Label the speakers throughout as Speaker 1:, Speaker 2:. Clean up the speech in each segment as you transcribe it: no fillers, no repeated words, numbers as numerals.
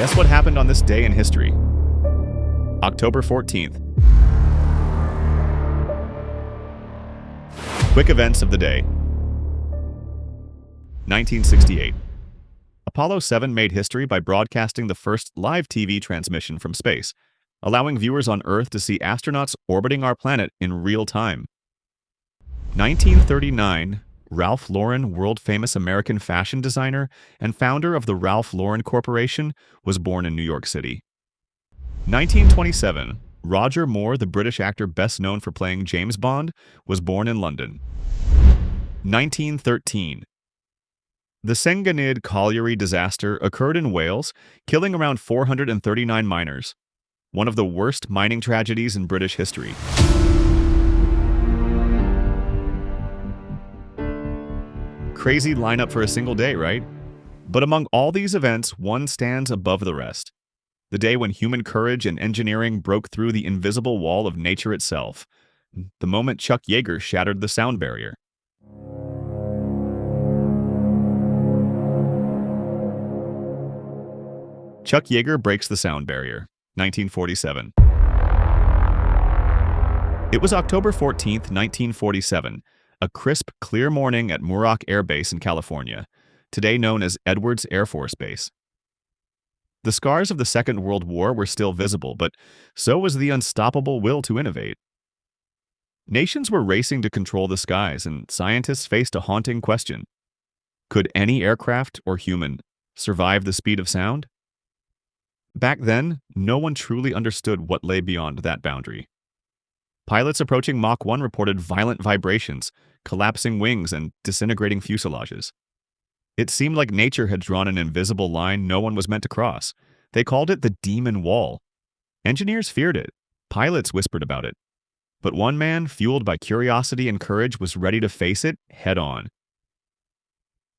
Speaker 1: Guess what happened on this day in history? October 14th. Quick events of the day. 1968. Apollo 7 made history by broadcasting the first live TV transmission from space, allowing viewers on Earth to see astronauts orbiting our planet in real time. 1939. Ralph Lauren, world-famous American fashion designer and founder of the Ralph Lauren Corporation, was born in New York City. 1927. Roger Moore, the British actor best known for playing James Bond, was born in London. 1913. The Senganid colliery disaster occurred in Wales, killing around 439 miners, one of the worst mining tragedies in British history. Crazy lineup for a single day, right? But among all these events, one stands above the rest. The day when human courage and engineering broke through the invisible wall of nature itself. The moment Chuck Yeager shattered the sound barrier. Chuck Yeager breaks the sound barrier, 1947. It was October 14th, 1947, a crisp, clear morning at Muroc Air Base in California, today known as Edwards Air Force Base. The scars of the Second World War were still visible, but so was the unstoppable will to innovate. Nations were racing to control the skies, and scientists faced a haunting question. Could any aircraft or human survive the speed of sound? Back then, no one truly understood what lay beyond that boundary. Pilots approaching Mach 1 reported violent vibrations, collapsing wings, and disintegrating fuselages. It seemed like nature had drawn an invisible line no one was meant to cross. They called it the Demon Wall. Engineers feared it. Pilots whispered about it. But one man, fueled by curiosity and courage, was ready to face it head-on.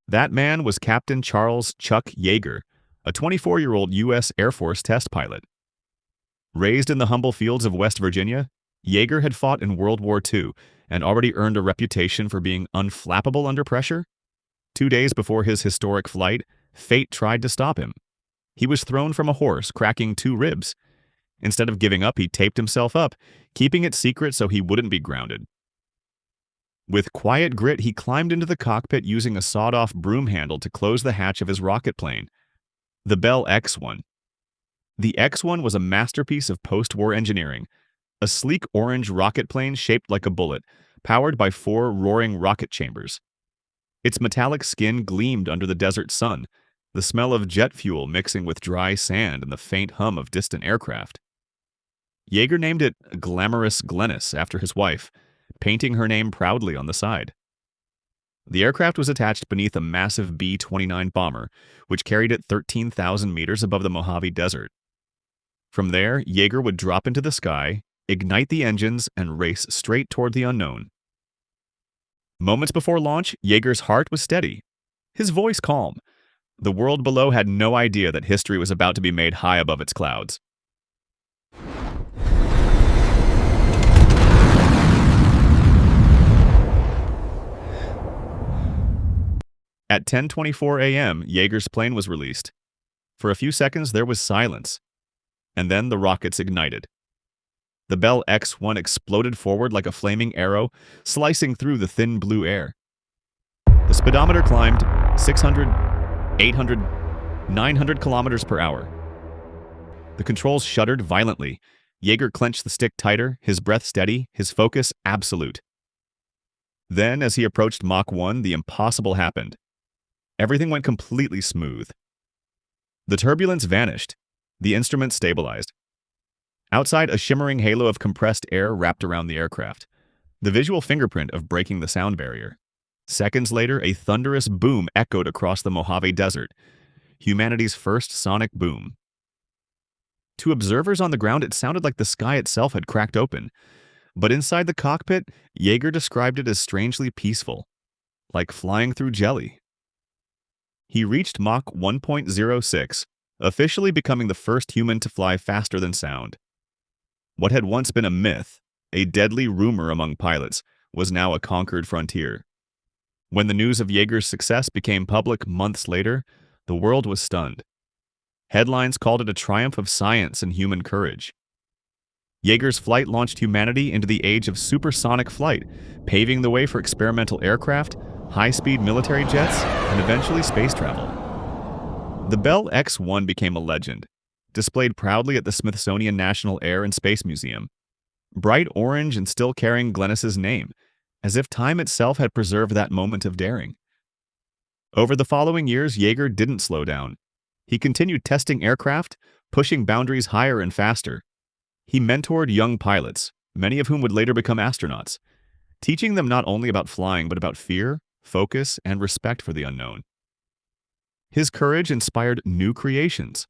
Speaker 1: That man was Captain Charles Chuck Yeager, a 24-year-old U.S. Air Force test pilot. Raised in the humble fields of West Virginia, Yeager had fought in World War II and already earned a reputation for being unflappable under pressure. 2 days before his historic flight, fate tried to stop him. He was thrown from a horse, cracking 2 ribs. Instead of giving up, he taped himself up, keeping it secret so he wouldn't be grounded. With quiet grit, he climbed into the cockpit using a sawed-off broom handle to close the hatch of his rocket plane, the Bell X-1. The X-1 was a masterpiece of post-war engineering, a sleek orange rocket plane shaped like a bullet, powered by 4 roaring rocket chambers. Its metallic skin gleamed under the desert sun, the smell of jet fuel mixing with dry sand and the faint hum of distant aircraft. Yeager named it Glamorous Glennis after his wife, painting her name proudly on the side. The aircraft was attached beneath a massive B-29 bomber, which carried it 13,000 meters above the Mojave Desert. From there, Yeager would drop into the sky, ignite the engines, and race straight toward the unknown. Moments before launch, Yeager's heart was steady, his voice calm. The world below had no idea that history was about to be made high above its clouds. At 10:24 a.m., Yeager's plane was released. For a few seconds, there was silence, and then the rockets ignited. The Bell X-1 exploded forward like a flaming arrow, slicing through the thin blue air. The speedometer climbed 600, 800, 900 kilometers per hour. The controls shuddered violently. Yeager clenched the stick tighter, his breath steady, his focus absolute. Then, as he approached Mach 1, the impossible happened. Everything went completely smooth. The turbulence vanished. The instruments stabilized. Outside, a shimmering halo of compressed air wrapped around the aircraft, the visual fingerprint of breaking the sound barrier. Seconds later, a thunderous boom echoed across the Mojave Desert, humanity's first sonic boom. To observers on the ground, it sounded like the sky itself had cracked open. But inside the cockpit, Yeager described it as strangely peaceful, like flying through jelly. He reached Mach 1.06, officially becoming the first human to fly faster than sound. What had once been a myth, a deadly rumor among pilots, was now a conquered frontier. When the news of Yeager's success became public months later, the world was stunned. Headlines called it a triumph of science and human courage. Yeager's flight launched humanity into the age of supersonic flight, paving the way for experimental aircraft, high-speed military jets, and eventually space travel. The Bell X-1 became a legend, displayed proudly at the Smithsonian National Air and Space Museum, bright orange and still carrying Glennis's name, as if time itself had preserved that moment of daring. Over the following years, Yeager didn't slow down. He continued testing aircraft, pushing boundaries higher and faster. He mentored young pilots, many of whom would later become astronauts, teaching them not only about flying but about fear, focus, and respect for the unknown. His courage inspired new creations: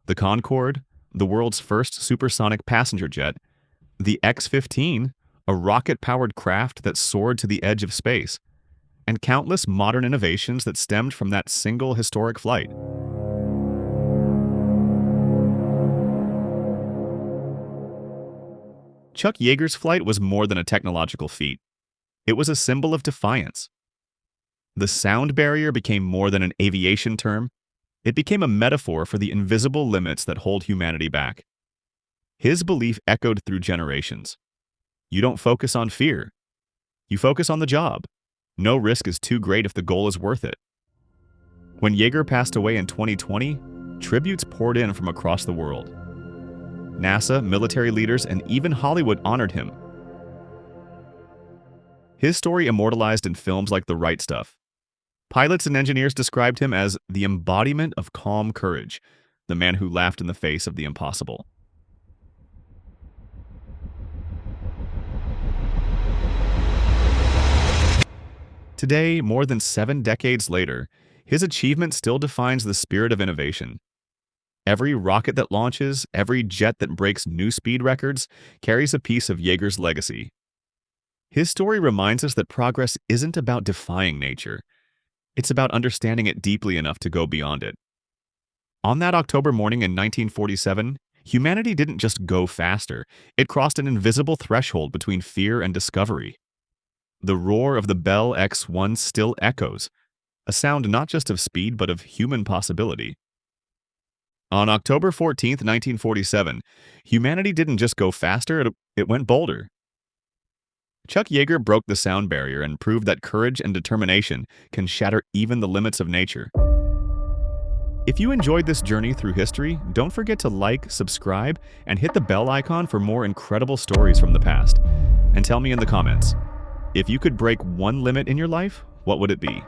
Speaker 1: the Concorde, the world's first supersonic passenger jet; the X-15, a rocket-powered craft that soared to the edge of space; and countless modern innovations that stemmed from that single historic flight. Chuck Yeager's flight was more than a technological feat. It was a symbol of defiance. The sound barrier became more than an aviation term. It became a metaphor for the invisible limits that hold humanity back. His belief echoed through generations. You don't focus on fear. You focus on the job. No risk is too great if the goal is worth it. When Yeager passed away in 2020, tributes poured in from across the world. NASA, military leaders, and even Hollywood honored him. His story immortalized in films like The Right Stuff. Pilots and engineers described him as the embodiment of calm courage, the man who laughed in the face of the impossible. Today, more than 7 decades later, his achievement still defines the spirit of innovation. Every rocket that launches, every jet that breaks new speed records, carries a piece of Yeager's legacy. His story reminds us that progress isn't about defying nature. It's about understanding it deeply enough to go beyond it. On that October morning in 1947, humanity didn't just go faster, it crossed an invisible threshold between fear and discovery. The roar of the Bell X-1 still echoes, a sound not just of speed but of human possibility. On October 14, 1947, humanity didn't just go faster, it went bolder. Chuck Yeager broke the sound barrier and proved that courage and determination can shatter even the limits of nature. If you enjoyed this journey through history, don't forget to like, subscribe, and hit the bell icon for more incredible stories from the past. And tell me in the comments, if you could break one limit in your life, what would it be?